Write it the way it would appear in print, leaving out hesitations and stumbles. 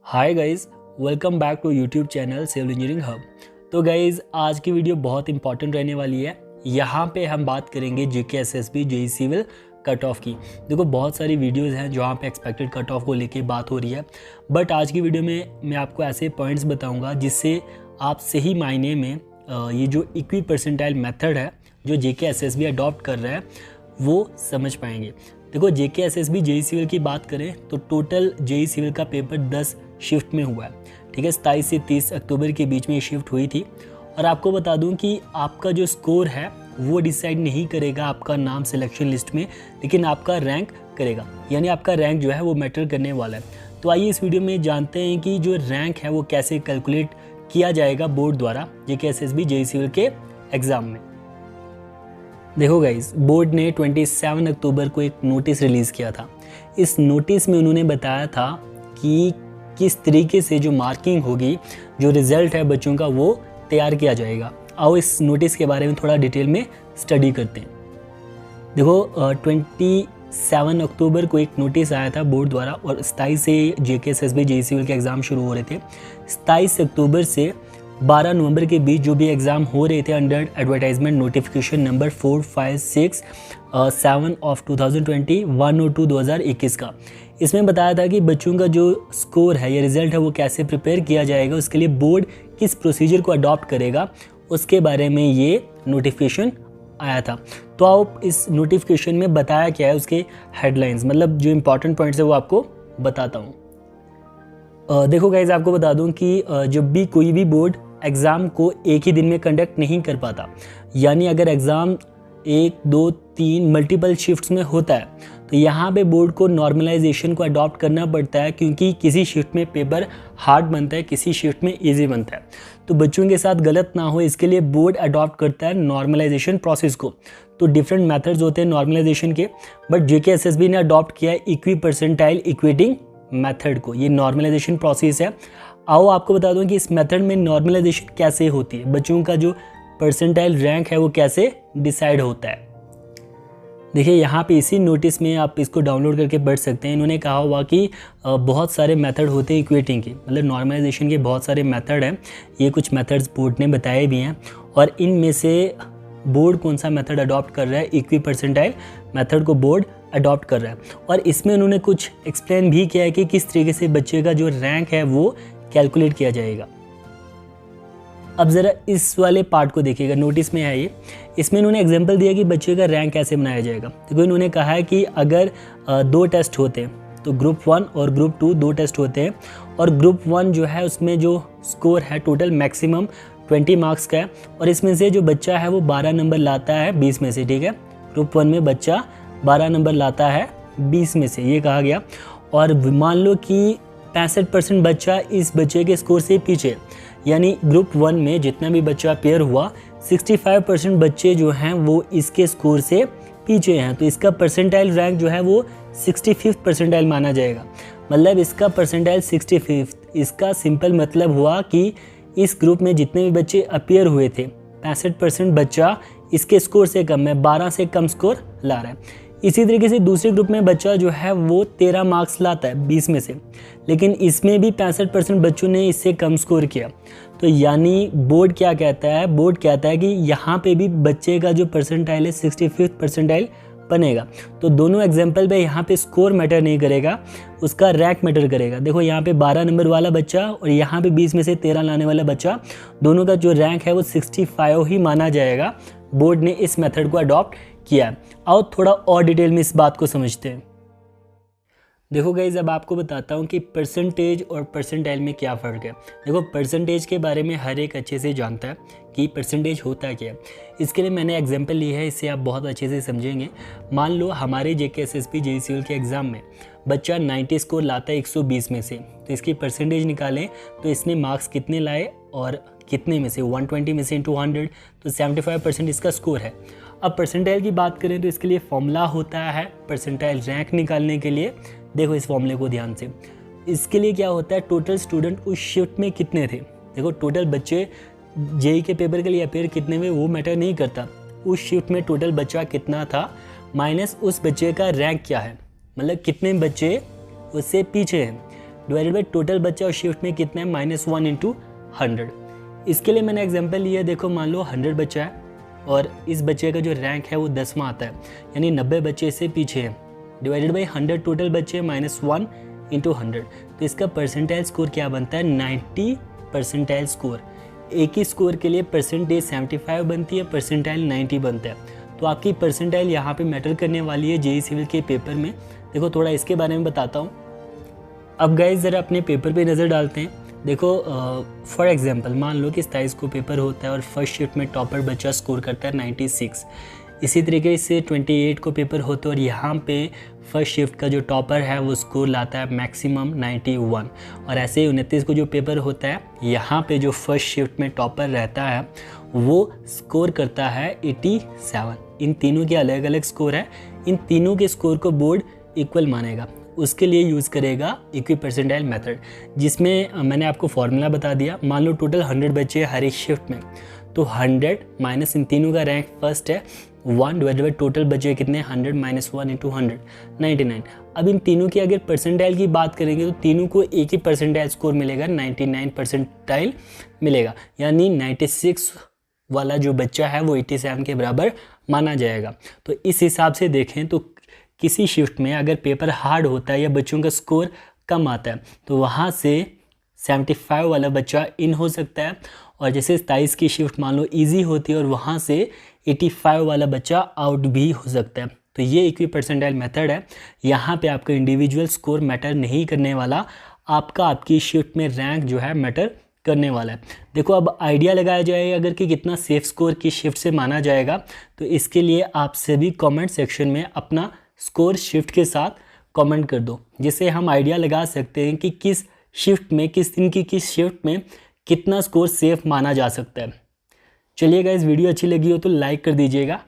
Hi guys, welcome back to YouTube channel civil engineering hub. तो guys आज की video बहुत इंपॉर्टेंट रहने वाली है। यहाँ पे हम बात करेंगे JK SSB JE civil cut off की। देखो बहुत सारी वीडियोस हैं जहाँ पे एक्सपेक्टेड कट ऑफ को लेके बात हो रही है, बट आज की वीडियो में मैं आपको ऐसे पॉइंट्स बताऊँगा जिससे आप सही मायने में ये जो इक्वी परसेंटाइल मेथड है जो जेके एसएसबी अडॉप्ट कर रहा है वो समझ पाएंगे। देखो जेके एसएसबी जेई सिविल की बात करें तो टोटल जेई सिविल का पेपर 10 शिफ्ट में हुआ है। ठीक है, 27 से 30 अक्टूबर के बीच में ये शिफ्ट हुई थी। और आपको बता दूं कि आपका जो स्कोर है वो डिसाइड नहीं करेगा आपका नाम सिलेक्शन लिस्ट में, लेकिन आपका रैंक करेगा। यानी आपका रैंक जो है वो मैटर करने वाला है। तो आइए इस वीडियो में जानते हैं कि जो रैंक है वो कैसे कैलकुलेट किया जाएगा बोर्ड द्वारा जेके एसएसबी जेई सिविल के एग्ज़ाम में। देखो गाइज, बोर्ड ने 27 अक्टूबर को एक नोटिस रिलीज़ किया था। इस नोटिस में उन्होंने बताया था कि किस तरीके से जो मार्किंग होगी, जो रिज़ल्ट है बच्चों का, वो तैयार किया जाएगा। आओ इस नोटिस के बारे में थोड़ा डिटेल में स्टडी करते हैं। देखो 27 अक्टूबर को एक नोटिस आया था बोर्ड द्वारा और 27 से जेके एसएसबी जेई सिविल के एग्ज़ाम शुरू हो रहे थे। 27 अक्टूबर से 12 नवंबर के बीच जो भी एग्ज़ाम हो रहे थे under advertisement notification number 457 of 2020 102 2021 का, इसमें बताया था कि बच्चों का जो स्कोर है या रिज़ल्ट है वो कैसे प्रिपेयर किया जाएगा, उसके लिए बोर्ड किस प्रोसीजर को अडॉप्ट करेगा, उसके बारे में ये नोटिफिकेशन आया था। तो आप इस नोटिफिकेशन में बताया क्या है, उसके हेडलाइंस मतलब जो इंपॉर्टेंट पॉइंट्स है वो आपको बताता हूँ। देखो गाइज, आपको बता दूं कि जब भी कोई भी बोर्ड एग्ज़ाम को एक ही दिन में कंडक्ट नहीं कर पाता, यानी अगर एग्ज़ाम 1, 2, 3 मल्टीपल शिफ्ट्स में होता है तो यहाँ पे बोर्ड को नॉर्मलाइजेशन को अडॉप्ट करना पड़ता है, क्योंकि किसी शिफ्ट में पेपर हार्ड बनता है, किसी शिफ्ट में इजी बनता है। तो बच्चों के साथ गलत ना हो इसके लिए बोर्ड अडॉप्ट करता है नॉर्मलाइजेशन प्रोसेस को। तो डिफरेंट मेथड्स होते हैं नॉर्मलाइजेशन के, बट जेके एसएसबी ने अडॉप्ट किया है इक्वी परसेंटाइल इक्वेटिंग मेथड को। ये नॉर्मलाइजेशन प्रोसेस है। आओ आपको बता दूं कि इस मेथड में नॉर्मलाइजेशन कैसे होती है, बच्चों का जो परसेंटाइल रैंक है वो कैसे डिसाइड होता है। देखिए यहाँ पे इसी नोटिस में आप इसको डाउनलोड करके पढ़ सकते हैं। इन्होंने कहा हुआ कि बहुत सारे मेथड होते हैं इक्वेटिंग के, मतलब नॉर्मलाइजेशन के बहुत सारे मेथड हैं। ये कुछ मेथड्स बोर्ड ने बताए भी हैं और इनमें से बोर्ड कौन सा मेथड अडॉप्ट कर रहा है, इक्वी परसेंटाइल मेथड को बोर्ड अडॉप्ट कर रहा है। और इसमें उन्होंने कुछ एक्सप्लेन भी किया है कि किस तरीके से बच्चे का जो रैंक है वो कैलकुलेट किया जाएगा। अब ज़रा इस वाले पार्ट को देखिएगा, नोटिस में है ये। इसमें इन्होंने एग्जांपल दिया कि बच्चे का रैंक कैसे बनाया जाएगा। देखो इन्होंने कहा है कि अगर 2 टेस्ट होते हैं तो ग्रुप 1 और ग्रुप 2 2 टेस्ट होते हैं, और ग्रुप 1 जो है उसमें जो स्कोर है टोटल मैक्सिमम 20 मार्क्स का है, और इसमें से जो बच्चा है वो 12 नंबर लाता है 20 में से। ठीक है, ग्रुप 1 में बच्चा 12 नंबर लाता है 20 में से, ये कहा गया। और मान लो कि 65% बच्चा इस बच्चे के स्कोर से पीछे, यानी ग्रुप 1 में जितना भी बच्चा पेयर हुआ 65% बच्चे जो हैं वो इसके स्कोर से पीछे हैं, तो इसका परसेंटाइल रैंक जो है वो 65th परसेंटाइल माना जाएगा। मतलब इसका परसेंटाइल 65th। इसका सिंपल मतलब हुआ कि इस ग्रुप में जितने भी बच्चे अपीयर हुए थे 65% बच्चा इसके स्कोर से कम है, 12 से कम स्कोर ला रहा है। इसी तरीके से दूसरे ग्रुप में बच्चा जो है वो 13 मार्क्स लाता है 20 में से, लेकिन इसमें भी 65% बच्चों ने इससे कम स्कोर किया। तो यानी बोर्ड क्या कहता है, बोर्ड कहता है कि यहाँ पे भी बच्चे का जो परसेंटाइल है 65th परसेंटाइल बनेगा। तो दोनों एग्जाम्पल पे यहाँ पे स्कोर मैटर नहीं करेगा, उसका रैंक मैटर करेगा। देखो यहाँ पे 12 नंबर वाला बच्चा और यहाँ पे 20 में से 13 लाने वाला बच्चा, दोनों का जो रैंक है वो 65 ही माना जाएगा। बोर्ड ने इस मेथड को अडॉप्ट किया। आओ थोड़ा और डिटेल में इस बात को समझते हैं। देखो गाइज, अब आपको बताता हूँ कि परसेंटेज और परसेंटाइल में क्या फ़र्क है। देखो परसेंटेज के बारे में हर एक अच्छे से जानता है कि परसेंटेज होता क्या है। इसके लिए मैंने एग्जांपल ली है, इससे आप बहुत अच्छे से समझेंगे। मान लो हमारे जेके एसएसबी जेई सिविल के एग्ज़ाम में बच्चा 90 स्कोर लाता है 120 में से, तो इसकी परसेंटेज निकालें तो इसने मार्क्स कितने लाए और कितने में से, 120 में से इंटू 100, तो 75% इसका स्कोर है। अब परसेंटाइल की बात करें तो इसके लिए फॉर्मूला होता है परसेंटाइल रैंक निकालने के लिए। देखो इस फॉर्मूले को ध्यान से, इसके लिए क्या होता है, टोटल स्टूडेंट उस शिफ्ट में कितने थे। देखो टोटल बच्चे जेई के पेपर के लिए अपेयर कितने हुए वो मैटर नहीं करता, उस शिफ्ट में टोटल बच्चा कितना था माइनस उस बच्चे का रैंक क्या है, मतलब कितने बच्चे उससे पीछे हैं। डिवाइडेड बाई टोटल बच्चा और शिफ्ट में कितना है -1 इंटू 100। इसके लिए मैंने एग्जांपल लिया, देखो मान लो 100 बच्चा है और इस बच्चे का जो रैंक है वो 10वां आता है, यानी 90 बच्चे इससे पीछे हैं, डिवाइडेड बाई 100 टोटल बच्चे -1 इंटू 100। तो इसका परसेंटाइल स्कोर क्या बनता है 90 परसेंटाइल स्कोर। एक ही स्कोर के लिए परसेंटेज 75 बनती है, परसेंटाइल 90 बनता है। तो आपकी परसेंटाइल यहाँ पे मैटर करने वाली है जेईई सिविल के पेपर में। देखो थोड़ा इसके बारे में बताता हूँ। अब गाइस ज़रा अपने पेपर पे नज़र डालते हैं। देखो फॉर एग्जांपल मान लो कि 27 को पेपर होता है और फर्स्ट शिफ्ट में टॉपर बच्चा स्कोर करता है 96। इसी तरीके से 28 को पेपर होता है और यहाँ पे फर्स्ट शिफ्ट का जो टॉपर है वो स्कोर लाता है मैक्सिमम 91। और ऐसे ही 29 को जो पेपर होता है, यहाँ पे जो फर्स्ट शिफ्ट में टॉपर रहता है वो स्कोर करता है 87। इन तीनों के अलग अलग स्कोर है, इन तीनों के स्कोर को बोर्ड इक्वल मानेगा। उसके लिए यूज़ करेगा इक्वी परसेंटाइल मेथड, जिसमें मैंने आपको फॉर्मूला बता दिया। मान लो टोटल 100 बच्चे हर एक शिफ्ट में, तो 100 माइनस इन तीनों का रैंक फर्स्ट है 1 डिवाइडेड बाई टोटल बचे कितने 100 - 1 इंटू 100 99। अब इन तीनों की अगर परसेंटाइल की बात करेंगे तो तीनों को एक ही परसेंटाइल स्कोर मिलेगा, 99 परसेंटाइल मिलेगा, यानी 96 वाला जो बच्चा है वो 87 के बराबर माना जाएगा। तो इस हिसाब से देखें तो किसी शिफ्ट में अगर पेपर हार्ड होता है या बच्चों का स्कोर कम आता है तो वहाँ से 75 वाला बच्चा इन हो सकता है, और जैसे 27 की शिफ्ट मान लो इजी होती है और वहाँ से 85 वाला बच्चा आउट भी हो सकता है। तो ये इक्वी परसेंटाइल मेथड है। यहाँ पे आपका इंडिविजुअल स्कोर मैटर नहीं करने वाला, आपकी शिफ्ट में रैंक जो है मैटर करने वाला है। देखो अब आइडिया लगाया जाए अगर कि कितना सेफ स्कोर की शिफ्ट से माना जाएगा, तो इसके लिए आप सभी कमेंट सेक्शन में अपना स्कोर शिफ्ट के साथ कमेंट कर दो, जिससे हम आइडिया लगा सकते हैं कि किस शिफ्ट में, किस दिन की किस शिफ्ट में कितना स्कोर सेफ माना जा सकता है। चलिए गाइस, वीडियो अच्छी लगी हो तो लाइक कर दीजिएगा।